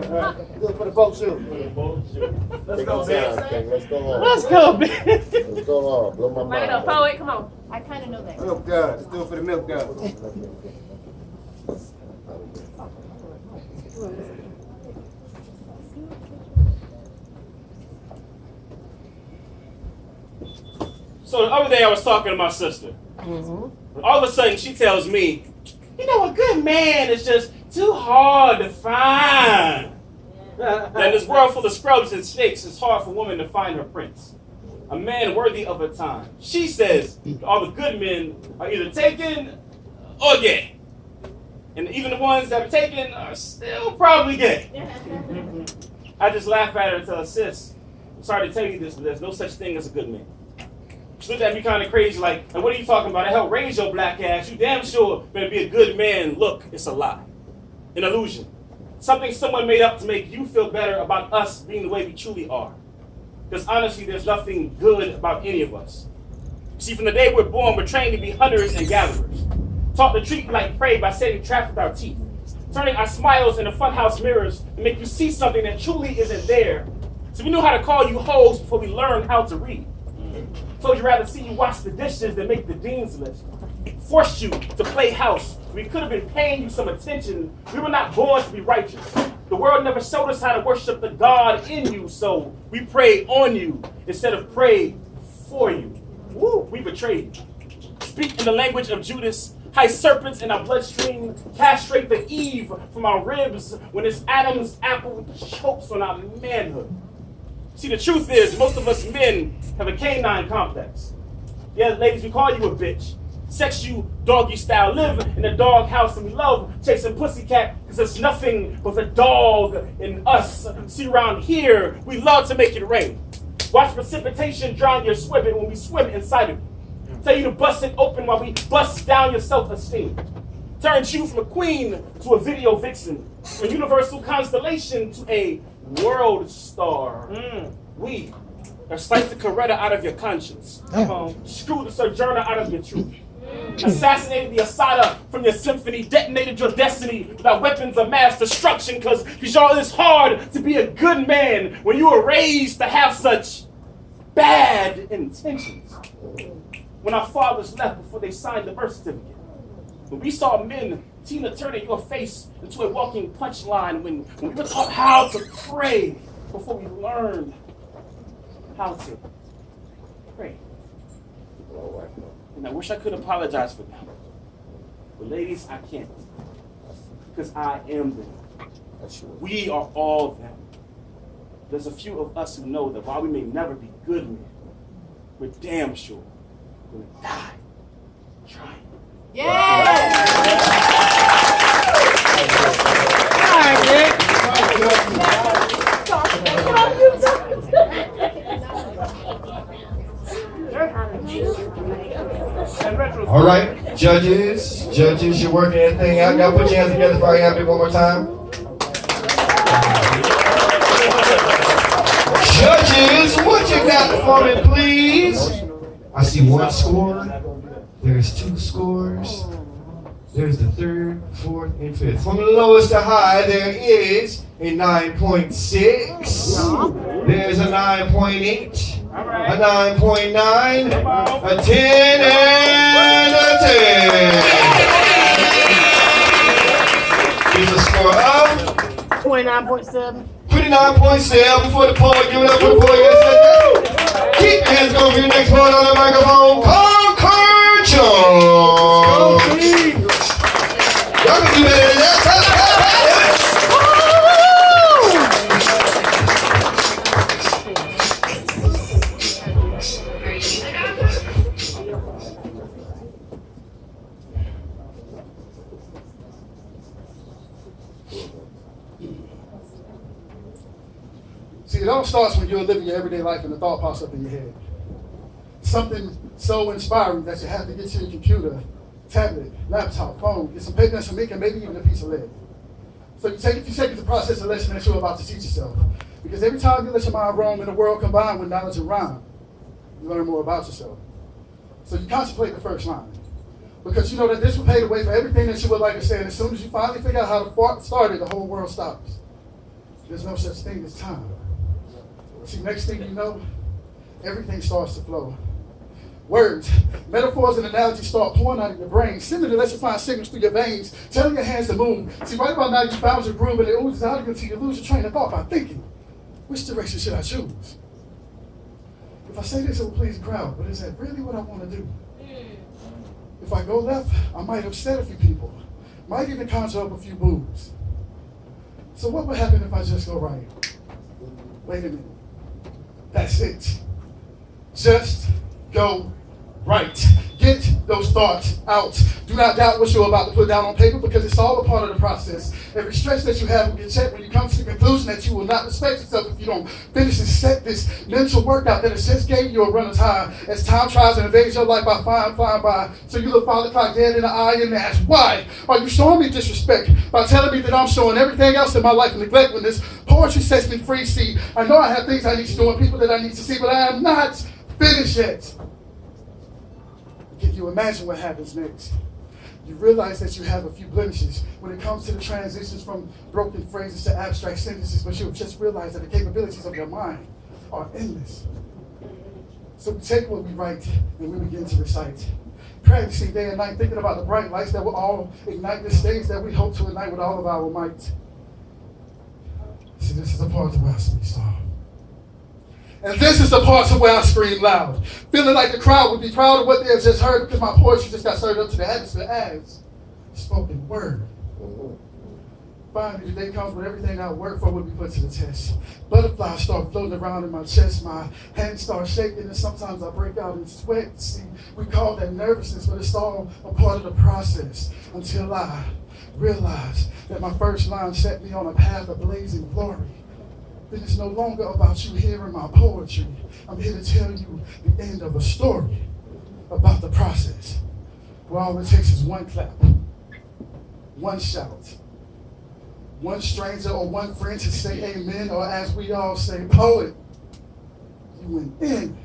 right. Do it for the boat shoot. Let's go, Ben. Let's go on. Let's go, Ben. Let's go on. Blow my mind. Bring it up, poet. Come on. I kind of know that. Milk God. Let's do it for the milk God. So the other day I was talking to my sister. All of a sudden she tells me, you know, a good man is just too hard to find. That in this world full of scrubs and snakes, it's hard for a woman to find her prince. A man worthy of her time. She says all the good men are either taken or gay. And even the ones that are taken are still probably gay. I just laugh at her and tell her, sis, I'm sorry to tell you this, but there's no such thing as a good man. She looked at me kind of crazy like, what are you talking about? Hell, raise your black ass. You damn sure better be a good man. Look, it's a lie. An illusion. Something someone made up to make you feel better about us being the way we truly are. Because honestly, there's nothing good about any of us. See, from the day we're born, we're trained to be hunters and gatherers. Taught to treat like prey by setting traps with our teeth. Turning our smiles into funhouse mirrors to make you see something that truly isn't there. So we knew how to call you hoes before we learned how to read. Told you rather see you wash the dishes than make the dean's list. Forced you to play house. We could have been paying you some attention. We were not born to be righteous. The world never showed us how to worship the God in you, so we prayed on you instead of prayed for you. Woo, we betrayed you. Speak in the language of Judas, hide serpents in our bloodstream, castrate the Eve from our ribs when it's Adam's apple chokes on our manhood. See, the truth is, most of us men have a canine complex. Yeah, ladies, we call you a bitch. Sex you doggy style, live in a dog house, and we love chasing pussycat because there's nothing but the dog in us. See, around here, we love to make it rain. Watch precipitation drown your swimming when we swim inside of you. Tell you to bust it open while we bust down your self-esteem. Turns you from a queen to a video vixen, a universal constellation to a world star. We have sliced the Coretta out of your conscience. Screwed the Sojourner out of your truth. Assassinated the Asada from your symphony, detonated your destiny with our weapons of mass destruction, because y'all, it's hard to be a good man when you were raised to have such bad intentions. When our fathers left before they signed the birth certificate, when we saw men Tina turning your face into a walking punchline, when we were taught how to pray before we learned how to pray. And I wish I could apologize for them. But ladies, I can't. Because I am them. We are all them. There's a few of us who know that while we may never be good men, we're damn sure we're going to die trying. Yeah! All right, Nick. All right, judges, you're working everything out. Y'all put your hands together for Ari one more time. Judges, what you got for me, please? I see one score. There's two scores. There's the third, fourth, and fifth. From the lowest to high, there is a 9.6. There's a 9.8. A 9.9, a 10, and a 10. Here's a score of 29.7. 29.7 for the poet. Give it up for the poet. Yes, keep your hands going for your next poet on the microphone. Concord Jones. Y'all can do better than that. See, it all starts when you're living your everyday life and the thought pops up in your head. Something so inspiring that you have to get to your computer, tablet, laptop, phone, get some paper and some ink, and maybe even a piece of lead. So you take it to process a lesson that you're about to teach yourself. Because every time you let your mind roam in the world combined with knowledge and rhyme, you learn more about yourself. So you contemplate the first line. Because you know that this will pave the way for everything that you would like to say, and as soon as you finally figure out how to start it, the whole world stops. there's no such thing as time. See, next thing you know, everything starts to flow. Words, metaphors, and analogies start pouring out of your brain, sending electrifying signals through your veins, telling your hands to move. See, right about now, you found your groove, and it oozes out of you until you lose your train of thought by thinking, which direction should I choose? If I say this, it will please the crowd, but is that really what I want to do? If I go left, I might upset a few people, might even conjure up a few boos. So what would happen if I just go right? Wait a minute. That's it. Just go right. Get those thoughts out. Do not doubt what you're about to put down on paper because it's all a part of the process. Every stretch that you have will get checked when you come to the conclusion that you will not respect yourself if you don't finish and set this mental workout that has just gave you a runner's high as time tries to invade your life by flying by. So you look Father Clock dead in the eye and ask, why are you showing me disrespect by telling me that I'm showing everything else in my life neglect when this poetry sets me free? See, I know I have things I need to do and people that I need to see, but I am not finished yet. Can you imagine what happens next? You realize that you have a few blemishes when it comes to the transitions from broken phrases to abstract sentences, but you'll just realize that the capabilities of your mind are endless. So we take what we write and we begin to recite. Practicing day and night, thinking about the bright lights that will all ignite the stage that we hope to ignite with all of our might. See, this is the part where I speak soft. And this is the part where I scream loud, feeling like the crowd would be proud of what they have just heard because my poetry just got served up to the atmosphere as spoken word. Finally, the day comes when everything I work for will be put to the test. Butterflies start floating around in my chest, my hands start shaking, and sometimes I break out in sweat. See, we call that nervousness, but it's all a part of the process until I realize that my first line set me on a path of blazing glory. Then it's no longer about you hearing my poetry. I'm here to tell you the end of a story about the process, where all it takes is one clap, one shout, one stranger or one friend to say amen, or as we all say, poet, you went in.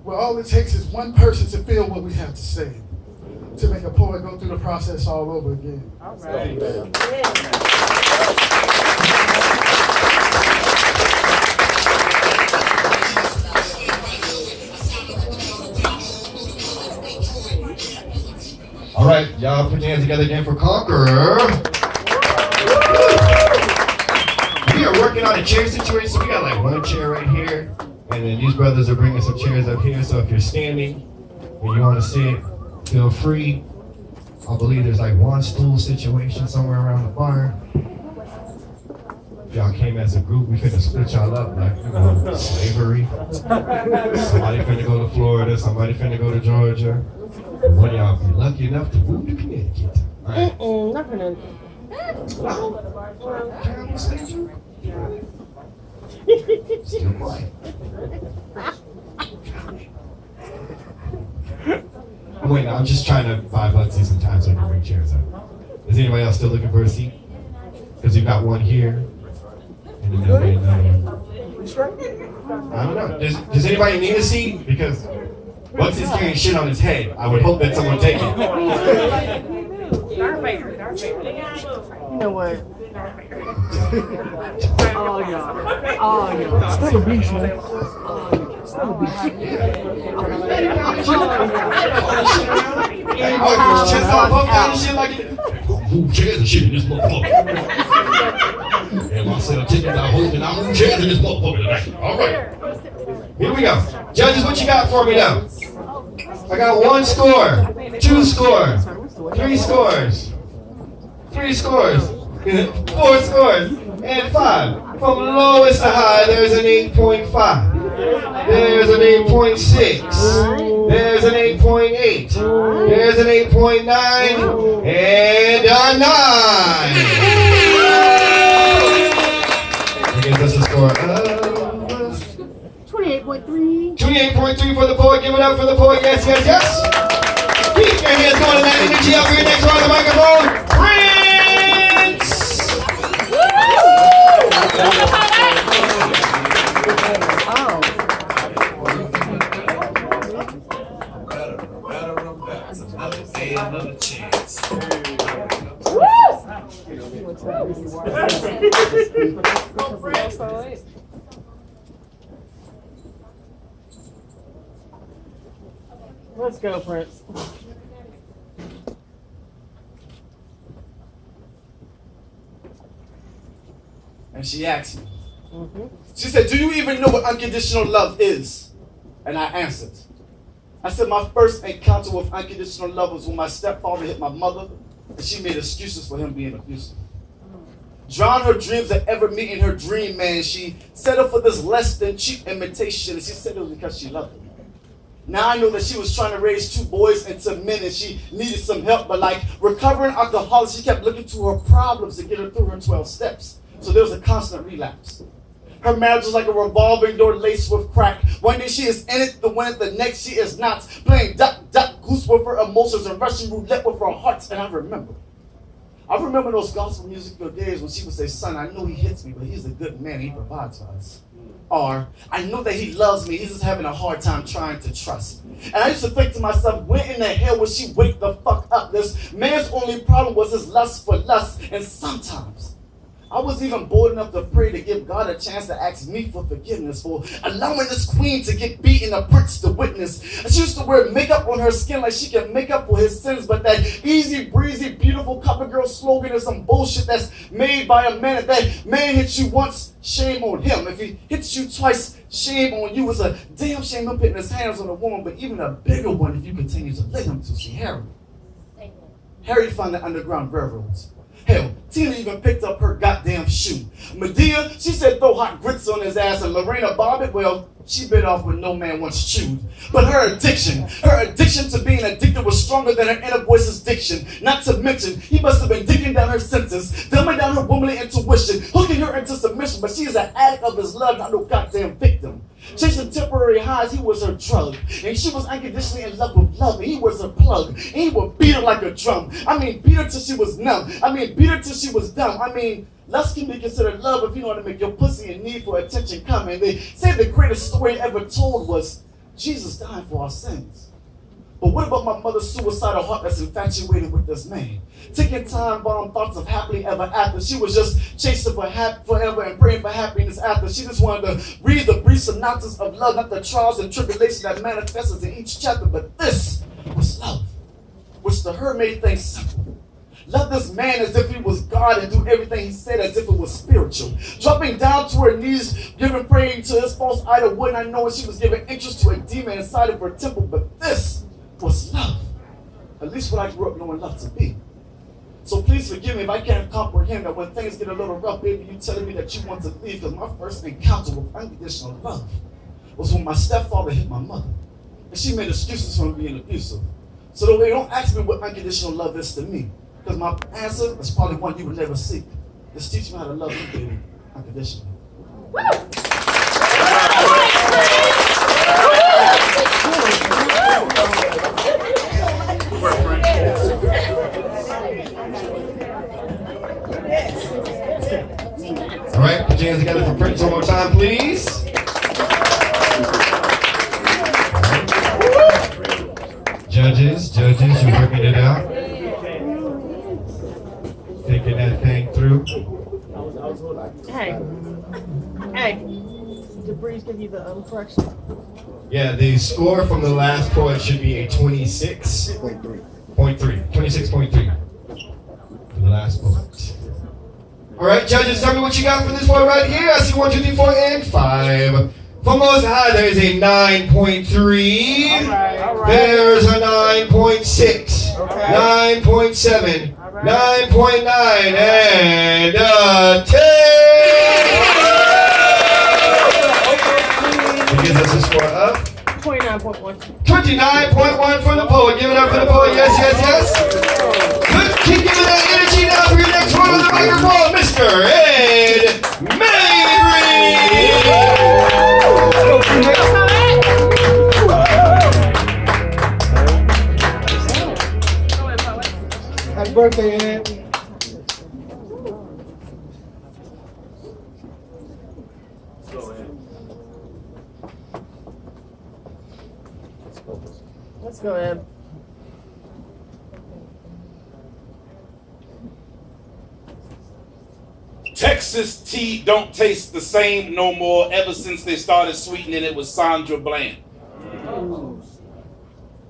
Where all it takes is one person to feel what we have to say, to make a poet go through the process all over again. All right. All right, y'all put your hands together again for Conqueror. We are working on a chair situation, so we got like one chair right here, and then these brothers are bringing some chairs up here, so if you're standing and you want to sit, feel free. I believe there's like one stool situation somewhere around the barn. Y'all came as a group, we finna split y'all up like, you know, slavery. Somebody finna go to Florida, somebody finna go to Georgia. One of y'all be lucky enough to move to Connecticut. All right. Not gonna. Still quiet. Wait, I'm just trying to vibe. Let's see some time so I can bring chairs up. Is anybody else still looking for a seat? Because you've got one here. And then there'll be another one. I don't know. Does anybody need a seat? Because once he's carrying shit on his head, I would hope that someone take it. Darth Vader. You know what? Oh, yeah. Oh, yeah. Still a beast, man. Oh, chest all puffed out and shit like it. Move chairs and shit in this motherfucker. And Marcel tickets out holding out move chairs in this motherfucker tonight. All right. Here we go. Judges, what you got for me now? I got 1 score, 2 scores, 3 scores, 3 scores, 4 scores, and 5. From lowest to high, there's an 8.5. There's an 8.6. There's an 8.8. There's an 8.9. And a 9. That gives us a score of 28.3. 28.3 for the poet. Give it up for the poet. Yes, yes, yes. Keep your hands going to that energy up here next round the microphone. Prince! Another day, another chance. Let's go, Prince. And she asked me. She said, "Do you even know what unconditional love is?" And I answered. I said, "My first encounter with unconditional love was when my stepfather hit my mother, and she made excuses for him being abusive. Drowned her dreams of ever meeting her dream man. She settled for this less than cheap imitation, and she said it was because she loved him. Now I know that she was trying to raise 2 boys into men, and she needed some help, but like recovering alcoholic, she kept looking to her problems to get her through her 12 steps. So there was a constant relapse. Her marriage was like a revolving door laced with crack. One day she is in it, the one the next she is not. Playing duck, duck, goose with her emotions and Russian roulette with her heart. And I remember those gospel music days when she would say, "Son, I know he hits me, but he's a good man. He provides for us." Or, "I know that he loves me. He's just having a hard time trying to trust." And I used to think to myself, when in the hell would she wake the fuck up? This man's only problem was his lust for lust. And sometimes I was even bold enough to pray to give God a chance to ask me for forgiveness for allowing this queen to get beaten, a prince to witness. And she used to wear makeup on her skin like she can make up for his sins, but that easy breezy, beautiful cover girl slogan is some bullshit that's made by a man. If that man hits you once, shame on him. If he hits you twice, shame on you. It's a damn shame him putting his hands on a woman, but even a bigger one if you continue to let him to see Harry. Harry found the Underground Railroads. Hell, Tina even picked up her goddamn shoe. Medea, she said throw hot grits on his ass, and Lorena Bobbitt, well, she bit off what no man once chewed. But her addiction to being addicted was stronger than her inner voice's diction. Not to mention, he must have been digging down her senses, dumbing down her womanly intuition, hooking her into submission, but she is an addict of his love, not no goddamn victim. Chasing temporary highs, he was her drug. And she was unconditionally in love with love, and he was her plug. And he would beat her like a drum. I mean, beat her till she was numb. I mean, beat her till she was dumb. I mean, lust can be considered love if you know how to make your pussy in need for attention come. And they say the greatest story ever told was Jesus dying for our sins. But what about my mother's suicidal heart that's infatuated with this man? Taking time-bomb thoughts of happily ever after. She was just chasing for forever and praying for happiness after. She just wanted to read the brief synopsis of love, not the trials and tribulations that manifested in each chapter. But this was love, which to her made things simple. Love this man as if he was God and do everything he said as if it was spiritual. Dropping down to her knees, giving praying to his false idol, wouldn't I know she was giving interest to a demon inside of her temple. But this was love. At least what I grew up knowing love to be. So please forgive me if I can't comprehend that when things get a little rough, baby, you telling me that you want to leave, because my first encounter with unconditional love was when my stepfather hit my mother. And she made excuses for him being abusive. So they don't ask me what unconditional love is to me, because my answer is probably one you would never seek. Just teach me how to love you, baby, unconditionally. All right, put your hands together for Prince one more time, please. Judges, you're working it out. Thinking that thing through. Hey, did Breeze give you the correction? Yeah, the score from the last poet should be a 26.3. 26.3 for the last poet. All right, judges, tell me what you got for this one right here. I see 1, 2, 3, 4, and 5. For most high, there is a 9.3. All right. There's a 9.6. 9.7. 9.9 and a 10. It gives us a score of 29.1. 29.1 for the poet. Give it up for the poet. Yes. Good. Keep giving that energy now for your next one on the microphone, Mr. Ed Mabry. Happy birthday, Ed. Let's go, Ed. Texas tea don't taste the same no more ever since they started sweetening it with Sandra Bland.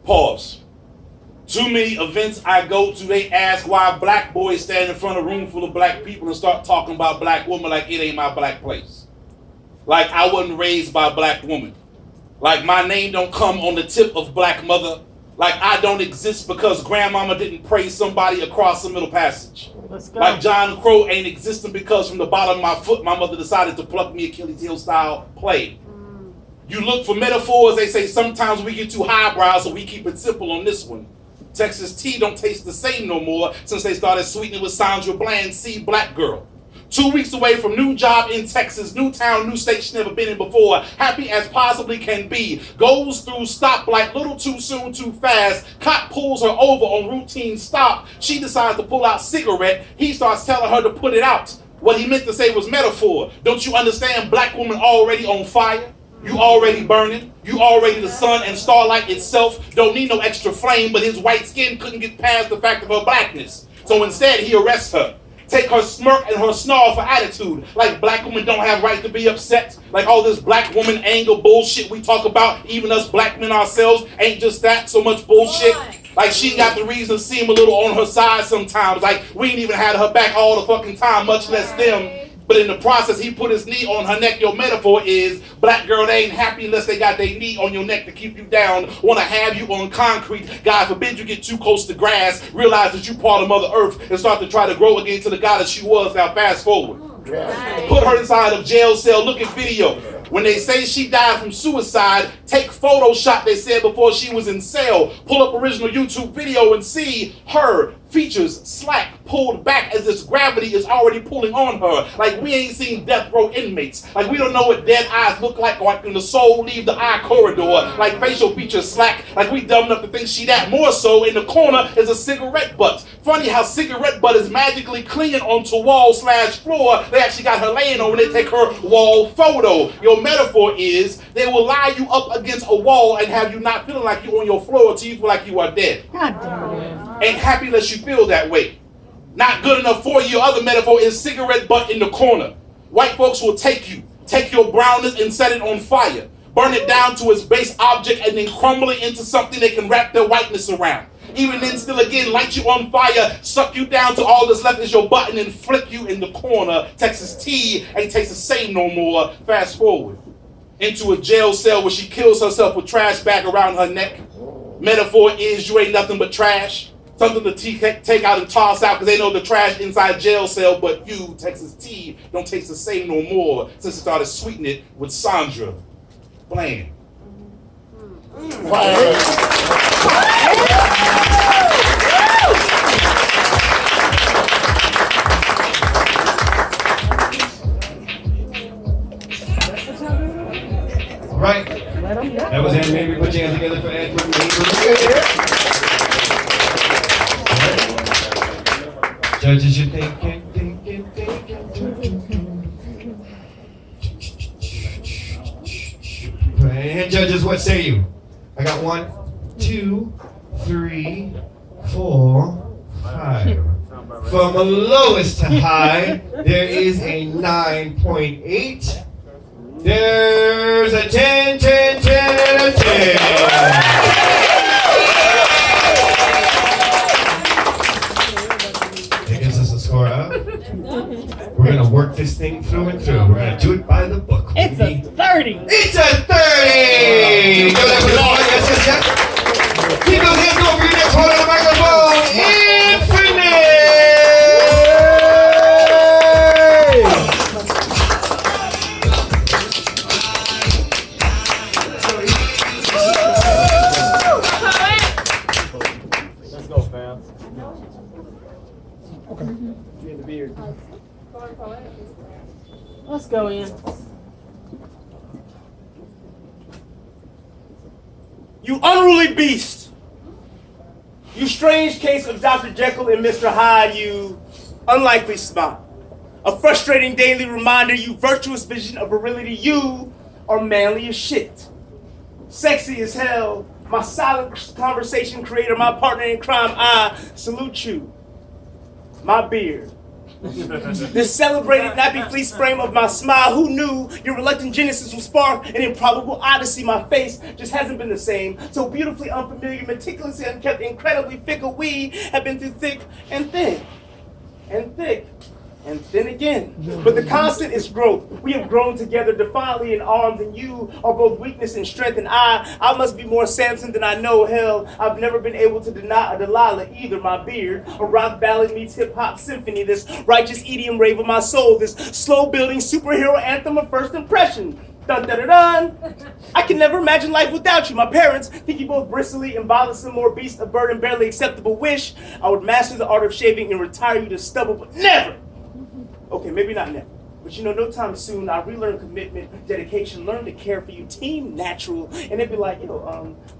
Pause. Too many events I go to, they ask why black boys stand in front of a room full of black people and start talking about black women like it ain't my black place. Like I wasn't raised by a black woman. Like my name don't come on the tip of black mother. Like I don't exist because grandmama didn't praise somebody across the middle passage. Let's go. Like John Crow ain't existing because from the bottom of my foot, my mother decided to pluck me Achilles heel style play. You look for metaphors, they say sometimes we get too highbrow, so we keep it simple on this one. Texas tea don't taste the same no more since they started sweetening with Sandra Bland, see black girl. 2 weeks away from new job in Texas, new town, new state she never been in before, happy as possibly can be. Goes through stoplight, little too soon, too fast. Cop pulls her over on routine stop. She decides to pull out cigarette. He starts telling her to put it out. What he meant to say was metaphor. Don't you understand black woman already on fire? You already burning. You already the sun and starlight itself. Don't need no extra flame, but his white skin couldn't get past the fact of her blackness. So instead, he arrests her. Take her smirk and her snarl for attitude. Like black women don't have right to be upset. Like all this black woman anger bullshit we talk about, even us black men ourselves, ain't just that so much bullshit. Like she got the reason to seem a little on her side sometimes. Like we ain't even had her back all the fucking time, much less them. But in the process, he put his knee on her neck. Your metaphor is, black girl, they ain't happy unless they got their knee on your neck to keep you down. Want to have you on concrete. God forbid you get too close to grass. Realize that you part of Mother Earth and start to try to grow again to the goddess she was. Now fast forward. Put her inside of jail cell. Look at video. When they say she died from suicide, take Photoshop, they said, before she was in cell. Pull up original YouTube video and see her features slack, pulled back as if gravity is already pulling on her. Like we ain't seen death row inmates. Like we don't know what dead eyes look like when the soul leave the eye corridor. Like facial features slack. Like we dumb enough to think she that. More so, in the corner is a cigarette butt. Funny how cigarette butt is magically clinging onto wall/floor. They actually got her laying on when they take her wall photo. Your metaphor is they will lie you up against a wall and have you not feeling like you on your floor until you feel like you are dead. God damn it. Ain't happy unless you feel that way. Not good enough for you. Other metaphor is cigarette butt in the corner. White folks will take your brownness and set it on fire. Burn it down to its base object and then crumble it into something they can wrap their whiteness around. Even then, still again, light you on fire, suck you down to all that's left is your butt and then flick you in the corner. Texas tea ain't taste the same no more. Fast forward into a jail cell where she kills herself with trash bag around her neck. Metaphor is you ain't nothing but trash. Something to take out and toss out because they know the trash inside jail cell, but you, Texas tea, don't taste the same no more since it started sweetening it with Sandra Bland. Right. Let them go. That was Anne Mary. Put your hands together for Anne Mary. Judges, you thinking. And judges, what say you? I got 1, 2, 3, 4, 5. From lowest to high, there is a 9.8. There's a 10, 10, 10, and a 10. That gives us a score up. We're going to work this thing through and through. We're going to do it by the book. It's a 30. It's a 30! Give that for all. Yes, yes, yes. Keep those hands going for your next one on the microphone. Infinite! Let's go, fam. Get the beard. Let's go in. You unruly beast! You strange case of Dr. Jekyll and Mr. Hyde, you unlikely spot. A frustrating daily reminder, you virtuous vision of virility, you are manly as shit. Sexy as hell, my silent conversation creator, my partner in crime, I salute you. My beard, This celebrated nappy fleece frame of my smile, who knew your reluctant genesis would spark an improbable odyssey? My face just hasn't been the same. So beautifully unfamiliar, meticulously unkept, incredibly fickle. We have been through thick and thin, and thick and thin again. But the constant is growth. We have grown together defiantly in arms, and you are both weakness and strength. And I must be more Samson than I know. Hell, I've never been able to deny a Delilah either. My beard, a rock ballad meets hip hop symphony. This righteous idiom rave of my soul. This slow building superhero anthem of first impression. Dun dun dun dun. I can never imagine life without you. My parents think you both bristly and bothersome, more beast of burden, barely acceptable. Wish I would master the art of shaving and retire you to stubble, but never. Okay, maybe not never. But you know, no time soon, I relearn commitment, dedication, learn to care for you, team natural. And they'd be like, yo,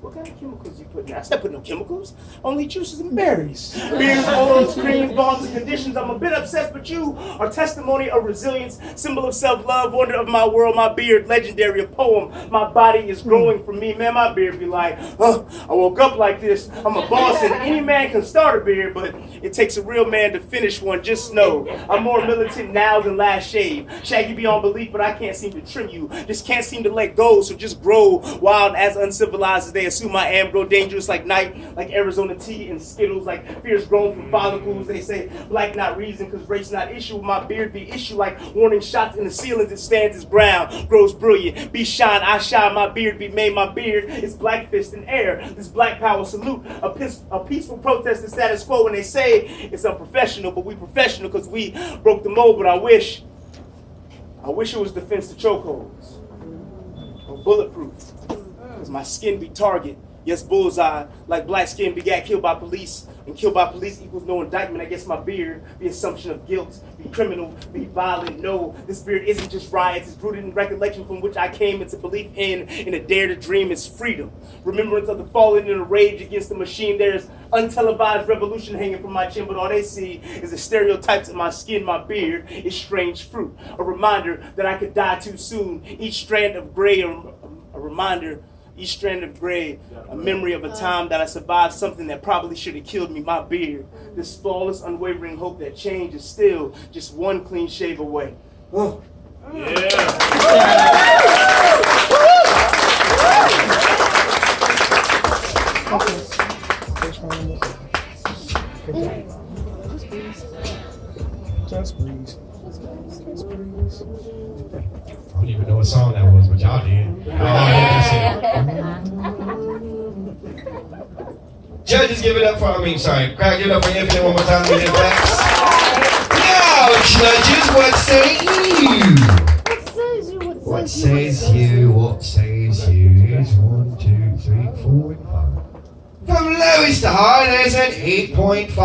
what kind of chemicals you put in there? I said, put no chemicals, only juices and berries. Beers, oils, creams, balms, and conditions. I'm a bit obsessed, but you are testimony of resilience, symbol of self-love, wonder of my world, my beard, legendary, a poem. My body is growing from me. Man, my beard be like, I woke up like this. I'm a boss, and any man can start a beard, but it takes a real man to finish one. Just know, I'm more militant now than last shave. Shaggy beyond belief, but I can't seem to trim you. Just can't seem to let go, so just grow wild as uncivilized as they assume I am. Grow dangerous like night, like Arizona tea and Skittles, like fears grown from follicles. They say black not reason, cause race not issue. My beard be issue like warning shots in the ceilings. It stands its ground, grows brilliant. Be shine, I shine. My beard be made. My beard is black fist in air. This black power salute, a peaceful protest the status quo. And they say it's unprofessional, but we professional cause we broke the mold. But I wish it was defense to chokeholds or bulletproof, because my skin be target. Yes, bullseye, like black skin begat killed by police, and killed by police equals no indictment. I guess my beard, the assumption of guilt, be criminal, be violent. No, this beard isn't just riots, it's rooted in recollection from which I came. It's a belief in a dare to dream. It's freedom, remembrance of the fallen in a rage against the machine. There's untelevised revolution hanging from my chin, but all they see is the stereotypes in my skin. My beard is strange fruit, a reminder that I could die too soon. Each strand of gray, a reminder. Each strand of gray, a memory of a time that I survived something that probably should have killed me. My beard, this flawless, unwavering hope that change is still just one clean shave away. Oh. Just breeze. I don't even know what song that was, but y'all did. Judges, give it up for, crowd, give it up for Infinite one more time. Now, judges, what say you? What says you? What says you? Here's 1, 2, 3, 4, and 5. From lowest to high, there's an 8.5.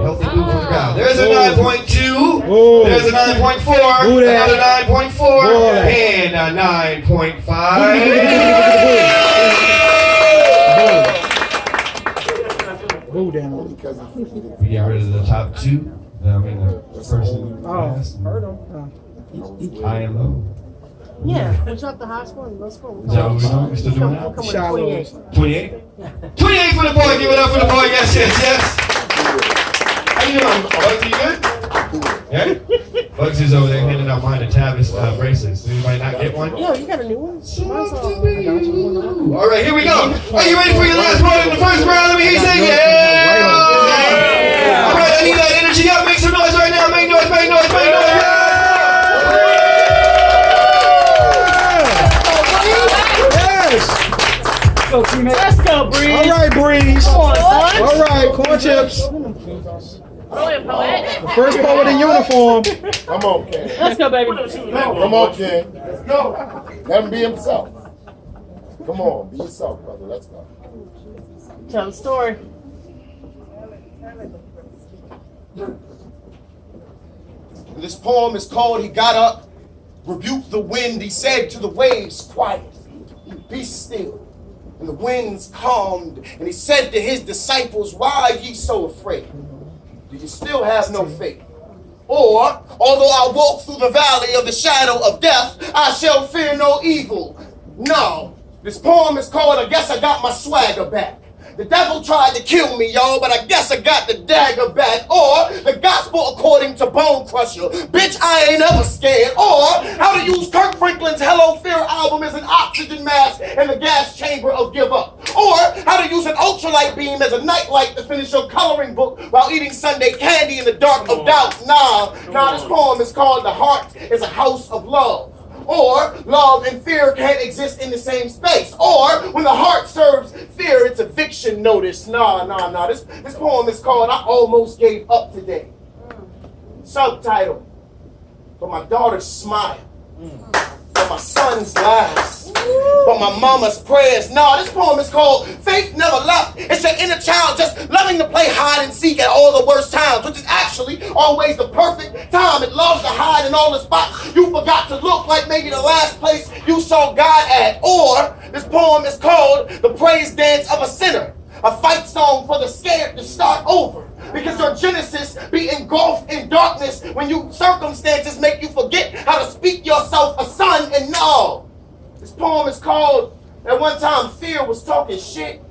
Healthy move from the crowd. There's a 9.2. There's a 9.4. Another 9.4. And a 9.5. We got rid of the top two. I mean, the person last. High and low. Yeah, we shot the high score and low score. Is that what we're doing? We're still doing that? We'll come with 28. 28? 28 for the boy. Give it up for the boy. Yes, yes, yes. How you doing? Bugs, you good? Yeah? Bugs is over there handing out mine and Tavis bracelets. Does anybody not get one? Yo, you got a new one? All right, here we go. Are you ready for your last one in the first round? Let me hear you say yeah. All right, I need that energy up. Make some noise right now. Make noise, make noise, make noise. Let's go, Breeze. All right, Breeze. Come on, son. All right, corn chips. The first poet in uniform. Come on, Ken. Let's go, baby. Come on, Ken. Let's go. Let him be himself. Come on, be yourself, brother. Let's go. Tell the story. This poem is called He Got Up, Rebuked the Wind. He said to the waves, quiet, be still. And the winds calmed, and he said to his disciples, why are ye so afraid? Do you still have no faith? Or, although I walk through the valley of the shadow of death, I shall fear no evil. No, this poem is called I Guess I Got My Swagger Back. the devil tried to kill me, y'all, but I guess I got the dagger back. Or the gospel according to Bone Crusher, bitch, I ain't ever scared. Or how to use Kirk Franklin's Hello Fear album as an oxygen mask in the gas chamber of Give Up. Or how to use an ultralight beam as a nightlight to finish your coloring book while eating Sunday candy in the dark of doubt. Nah, this poem is called The Heart is a House of Love. Or love and fear can't exist in the same space. Or when the heart serves fear, it's eviction notice. Nah. This poem is called I Almost Gave Up Today. Subtitle: For my daughter's smile, for my son's lies, for my mama's prayers. Nah, this poem is called Faith Never Left. It's your inner child just loving to play hide and seek at all the worst times, which is actually always the perfect time. It loves to hide in all the spots you forgot to look, like maybe the last place you saw God at. Or this poem is called The Praise Dance of a Sinner, a fight song for the scared to start over. Because your genesis be engulfed in darkness when you circumstances make you forget how to speak yourself a son. And no, this poem is called At One Time Fear Was Talking Shit.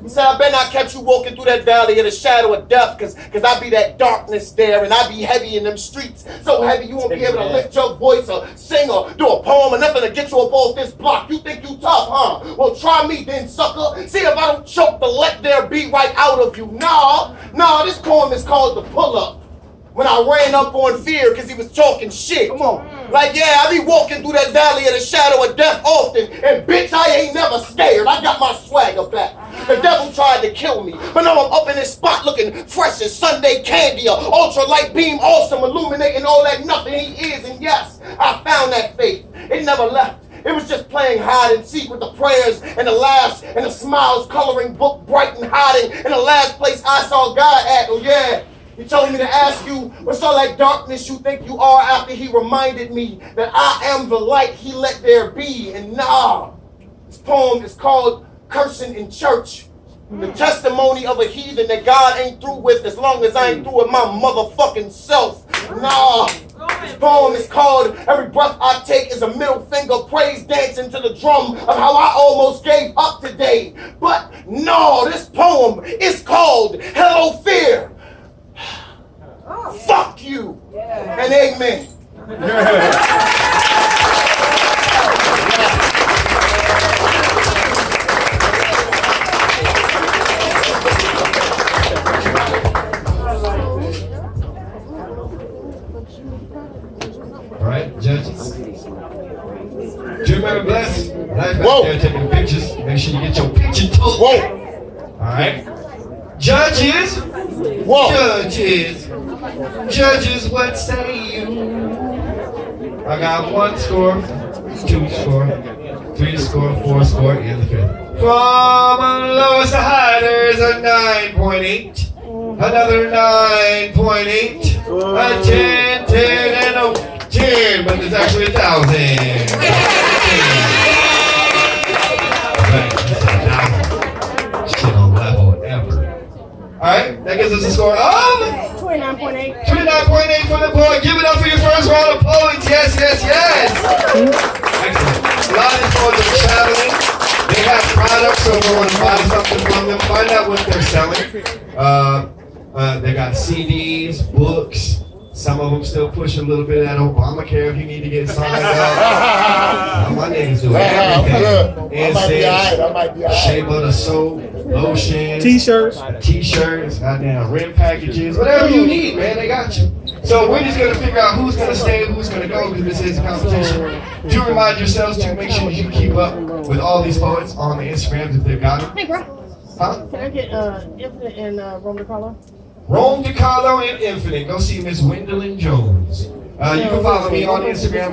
He said, I better not catch you walking through that valley of the shadow of death, cause I be that darkness there, and I be heavy in them streets. So heavy you won't be able to lift your voice or sing or do a poem or nothing to get you up off this block. You think you tough, huh? Well, try me then, sucker. See if I don't choke the let there be right out of you. Nah, this poem is called The Pull-Up. When I ran up on fear because he was talking shit. Come on. Like, yeah, I be walking through that valley of the shadow of death often, and bitch, I ain't never scared. I got my swagger back. The devil tried to kill me, but now I'm up in this spot looking fresh as Sunday candy, a ultralight beam, awesome, illuminating all that nothing he is. And yes, I found that faith. It never left. It was just playing hide and seek with the prayers and the laughs and the smiles, coloring book bright and hiding in the last place I saw God at. Oh yeah. He told me to ask you, what's all that darkness you think you are, after he reminded me that I am the light he let there be. And nah, this poem is called Cursing in Church. The testimony of a heathen that God ain't through with as long as I ain't through with my motherfucking self. Nah, this poem is called Every Breath I Take is a Middle Finger Praise Dancing to the Drum of How I Almost Gave Up Today. But no, this poem is called Hello Fear. Fuck you and amen. All right, judges. Do you remember Bless? Life Whoa. out there taking pictures. Make sure you get your picture took. Whoa. All right. Judges. Whoa. Judges, what say you? I got 1 score, 2 score, 3 score, 4 score, and the 5th. From lowest to high, there's a 9.8, another 9.8, a 10, 10, and a 10, but there's actually 1,000. Right, that's 1,000. Shit on level ever. Alright, that gives us a score of 29.8. 29.8 for the board. Give it up for your first round of poets. Yes. Excellent. A lot of these poets are traveling. They have products, so if you want to buy something from them, find out what they're selling. They got CDs, books. Some of them still push a little bit of that Obamacare if you need to get signed up. My niggas do everything. I might be all right. Shea butter soap, lotion, T-shirts, goddamn rim packages, whatever you need, man, they got you. So we're just gonna figure out who's gonna stay and who's gonna go, because this is a competition. Do remind yourselves to make sure you keep up with all these poets on the Instagrams if they've got them. Hey, bro. Huh? Can I get Infinite and Rome DiCarlo? Rome DiCarlo and Infinite. Go see Miss Gwendolyn Jones. You can follow me on Instagram.